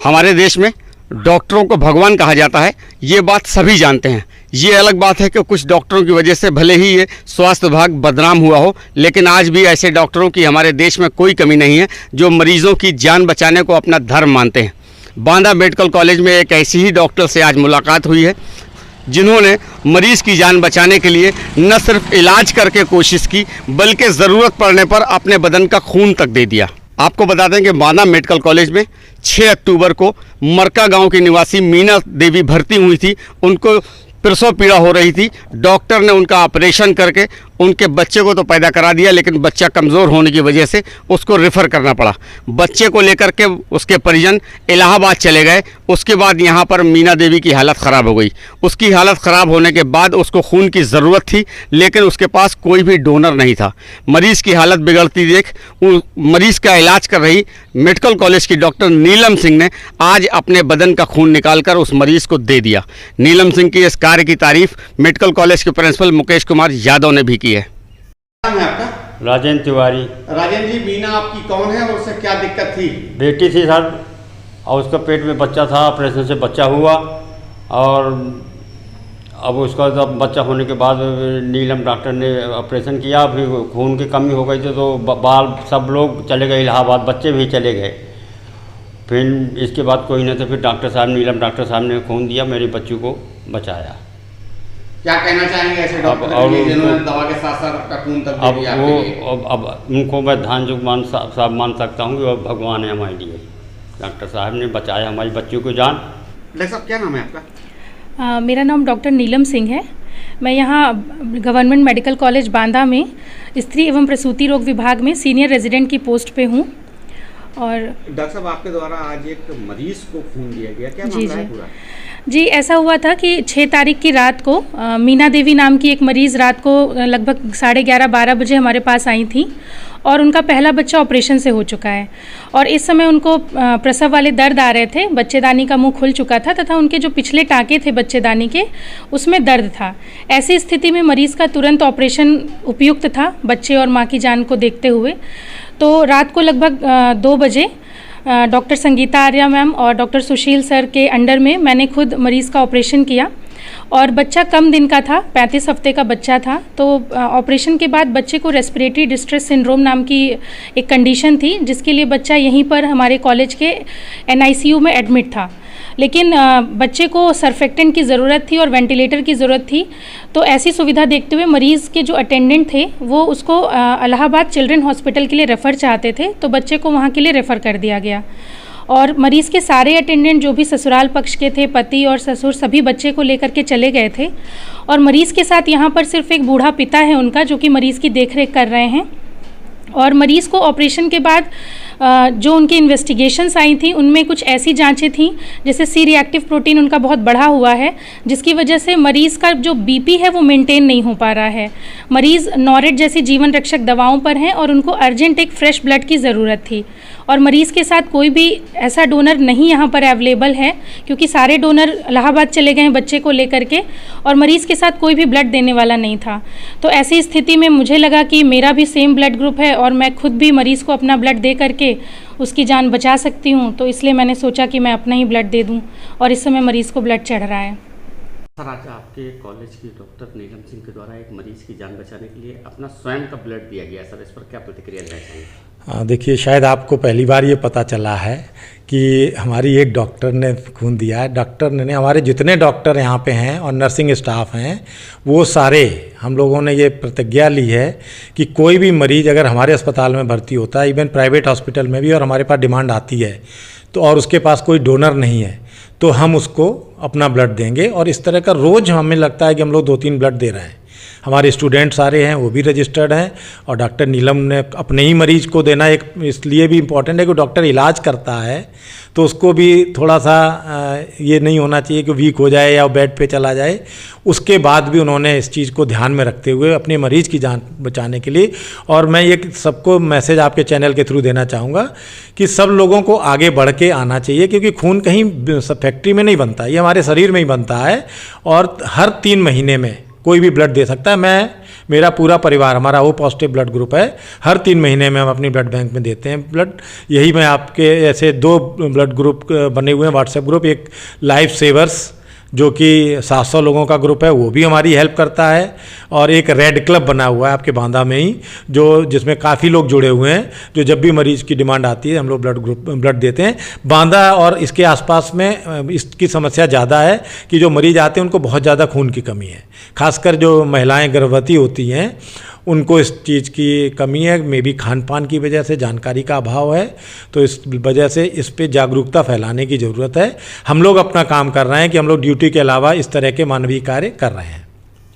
हमारे देश में डॉक्टरों को भगवान कहा जाता है, ये बात सभी जानते हैं। ये अलग बात है कि कुछ डॉक्टरों की वजह से भले ही ये स्वास्थ्य विभाग बदनाम हुआ हो, लेकिन आज भी ऐसे डॉक्टरों की हमारे देश में कोई कमी नहीं है जो मरीजों की जान बचाने को अपना धर्म मानते हैं। बांदा मेडिकल कॉलेज में एक ऐसी ही डॉक्टर से आज मुलाकात हुई है जिन्होंने मरीज़ की जान बचाने के लिए न सिर्फ इलाज करके कोशिश की, बल्कि ज़रूरत पड़ने पर अपने बदन का खून तक दे दिया। आपको बता दें कि बांदा मेडिकल कॉलेज में 6 अक्टूबर को मरका गांव की निवासी मीना देवी भर्ती हुई थी। उनको प्रसव पीड़ा हो रही थी। डॉक्टर ने उनका ऑपरेशन करके उनके बच्चे को तो पैदा करा दिया, लेकिन बच्चा कमज़ोर होने की वजह से उसको रेफ़र करना पड़ा। बच्चे को लेकर के उसके परिजन इलाहाबाद चले गए। उसके बाद यहाँ पर मीना देवी की हालत ख़राब हो गई। उसकी हालत ख़राब होने के बाद उसको खून की ज़रूरत थी, लेकिन उसके पास कोई भी डोनर नहीं था। मरीज़ की हालत बिगड़ती देख मरीज़ का इलाज कर रही मेडिकल कॉलेज की डॉक्टर नीलम सिंह ने आज अपने बदन का खून निकालकर उस मरीज़ को दे दिया। नीलम सिंह की इस कार्य की तारीफ मेडिकल कॉलेज के प्रिंसिपल मुकेश कुमार यादव ने भी की है। नाम है आपका? राजेंद्र तिवारी। राजेंद्र जी, मीना आपकी कौन है और उससे क्या दिक्कत थी? बेटी थी सर, और उसका पेट में बच्चा था, ऑपरेशन से बच्चा हुआ, और अब उसका जब बच्चा होने के बाद नीलम डॉक्टर ने ऑपरेशन किया। फिर खून की कमी हो गई थी तो बाल सब लोग चले गए इलाहाबाद, बच्चे भी चले गए। फिर इसके बाद कोई नहीं था, फिर डॉक्टर साहब नीलम डॉक्टर साहब ने खून दिया, मेरे बच्चों को बचाया। क्या कहना चाहेंगे ऐसे डॉक्टर के लिए जिन्होंने दवा के साथ साथ अपना खून तक दे दिया? अब उनको मैं ध्यान साहब मान सकता हूँ कि वो भगवान है हमारे लिए। डॉक्टर साहब ने बचाया हमारी बच्चों को जान। डॉक्टर साहब, क्या नाम है आपका? मेरा नाम डॉक्टर नीलम सिंह है। मैं यहाँ गवर्नमेंट मेडिकल कॉलेज बांदा में स्त्री एवं प्रसूति रोग विभाग में सीनियर रेजिडेंट की पोस्ट पे हूँ। और डॉक्टर साहब, आपके द्वारा आज एक मरीज को खून दिया गया, क्या मामला है पूरा? जी, ऐसा हुआ था कि 6 तारीख की रात को मीना देवी नाम की एक मरीज़ रात को लगभग 11:30-12 बजे हमारे पास आई थी, और उनका पहला बच्चा ऑपरेशन से हो चुका है। और इस समय उनको प्रसव वाले दर्द आ रहे थे, बच्चेदानी का मुंह खुल चुका था तथा उनके जो पिछले टाँके थे बच्चेदानी के, उसमें दर्द था। ऐसी स्थिति में मरीज़ का तुरंत ऑपरेशन उपयुक्त था बच्चे और माँ की जान को देखते हुए। तो रात को लगभग 2 बजे डॉक्टर संगीता आर्या मैम और डॉक्टर सुशील सर के अंडर में मैंने खुद मरीज़ का ऑपरेशन किया। और बच्चा कम दिन का था, 35 हफ्ते का बच्चा था। तो ऑपरेशन के बाद बच्चे को रेस्पिरेटरी डिस्ट्रेस सिंड्रोम नाम की एक कंडीशन थी, जिसके लिए बच्चा यहीं पर हमारे कॉलेज के NICU में एडमिट था। लेकिन बच्चे को सर्फेक्टेंट की ज़रूरत थी और वेंटिलेटर की ज़रूरत थी। तो ऐसी सुविधा देखते हुए मरीज़ के जो अटेंडेंट थे वो उसको इलाहाबाद चिल्ड्रन हॉस्पिटल के लिए रेफ़र चाहते थे, तो बच्चे को वहाँ के लिए रेफ़र कर दिया गया। और मरीज़ के सारे अटेंडेंट जो भी ससुराल पक्ष के थे, पति और ससुर, सभी बच्चे को लेकर के चले गए थे। और मरीज़ के साथ यहाँ पर सिर्फ एक बूढ़ा पिता है उनका, जो कि मरीज़ की देखरेख कर रहे हैं। और मरीज़ को ऑपरेशन के बाद जो उनकी इन्वेस्टिगेशंस आई थी उनमें कुछ ऐसी जांचें थीं, जैसे C रिएक्टिव प्रोटीन उनका बहुत बढ़ा हुआ है, जिसकी वजह से मरीज़ का जो BP है वो मेंटेन नहीं हो पा रहा है। मरीज़ नॉरेट जैसी जीवन रक्षक दवाओं पर हैं और उनको अर्जेंट एक फ्रेश ब्लड की ज़रूरत थी। और मरीज़ के साथ कोई भी ऐसा डोनर नहीं यहाँ पर अवेलेबल है, क्योंकि सारे डोनर इलाहाबाद चले गए हैं बच्चे को लेकर के, और मरीज़ के साथ कोई भी ब्लड देने वाला नहीं था। तो ऐसी स्थिति में मुझे लगा कि मेरा भी सेम ब्लड ग्रुप है और मैं खुद भी मरीज़ को अपना ब्लड दे करके उसकी जान बचा सकती हूँ। तो इसलिए मैंने सोचा कि मैं अपना ही ब्लड दे दूँ, और इस समय मरीज़ को ब्लड चढ़ रहा है। सर, आज आपके कॉलेज की डॉक्टर नीलम सिंह के द्वारा एक मरीज की जान बचाने के लिए अपना स्वयं का ब्लड दिया गया। सर, इस पर क्या प्रतिक्रिया देना चाहिए? देखिए, शायद आपको पहली बार ये पता चला है कि हमारी एक डॉक्टर ने खून दिया है। डॉक्टर ने हमारे जितने डॉक्टर यहाँ पे हैं और नर्सिंग स्टाफ हैं, वो सारे हम लोगों ने ये प्रतिज्ञा ली है कि कोई भी मरीज़ अगर हमारे अस्पताल में भर्ती होता है, इवन प्राइवेट हॉस्पिटल में भी, और हमारे पास डिमांड आती है तो, और उसके पास कोई डोनर नहीं है, तो हम उसको अपना ब्लड देंगे। और इस तरह का रोज़ हमें लगता है कि हम लोग 2-3 ब्लड दे रहे हैं। हमारे स्टूडेंट सारे हैं, वो भी रजिस्टर्ड हैं। और डॉक्टर नीलम ने अपने ही मरीज को देना एक इसलिए भी इम्पॉर्टेंट है कि डॉक्टर इलाज करता है, तो उसको भी थोड़ा सा ये नहीं होना चाहिए कि वीक हो जाए या बेड पे चला जाए। उसके बाद भी उन्होंने इस चीज़ को ध्यान में रखते हुए अपने मरीज़ की जान बचाने के लिए, और मैं ये सबको मैसेज आपके चैनल के थ्रू देना चाहूँगा कि सब लोगों को आगे बढ़ के आना चाहिए, क्योंकि खून कहीं फैक्ट्री में नहीं बनता, ये हमारे शरीर में ही बनता है, और हर 3 महीने में कोई भी ब्लड दे सकता है। मैं मेरा पूरा परिवार हमारा ओ पॉजिटिव ब्लड ग्रुप है। हर 3 महीने में हम अपनी ब्लड बैंक में देते हैं ब्लड। यही मैं आपके ऐसे 2 ब्लड ग्रुप बने हुए हैं व्हाट्सएप ग्रुप, एक लाइफ सेवर्स जो कि 700 लोगों का ग्रुप है, वो भी हमारी हेल्प करता है, और एक रेड क्लब बना हुआ है आपके बांदा में ही, जो जिसमें काफ़ी लोग जुड़े हुए हैं, जो जब भी मरीज़ की डिमांड आती है हम लोग ब्लड देते हैं। बांदा और इसके आसपास में इसकी समस्या ज़्यादा है कि जो मरीज़ आते हैं उनको बहुत ज़्यादा खून की कमी है, खासकर जो महिलाएं गर्भवती होती हैं उनको इस चीज़ की कमी है, मे बी खान पान की वजह से, जानकारी का अभाव है। तो इस वजह से इस पे जागरूकता फैलाने की ज़रूरत है। हम लोग अपना काम कर रहे हैं कि हम लोग ड्यूटी के अलावा इस तरह के मानवीय कार्य कर रहे हैं।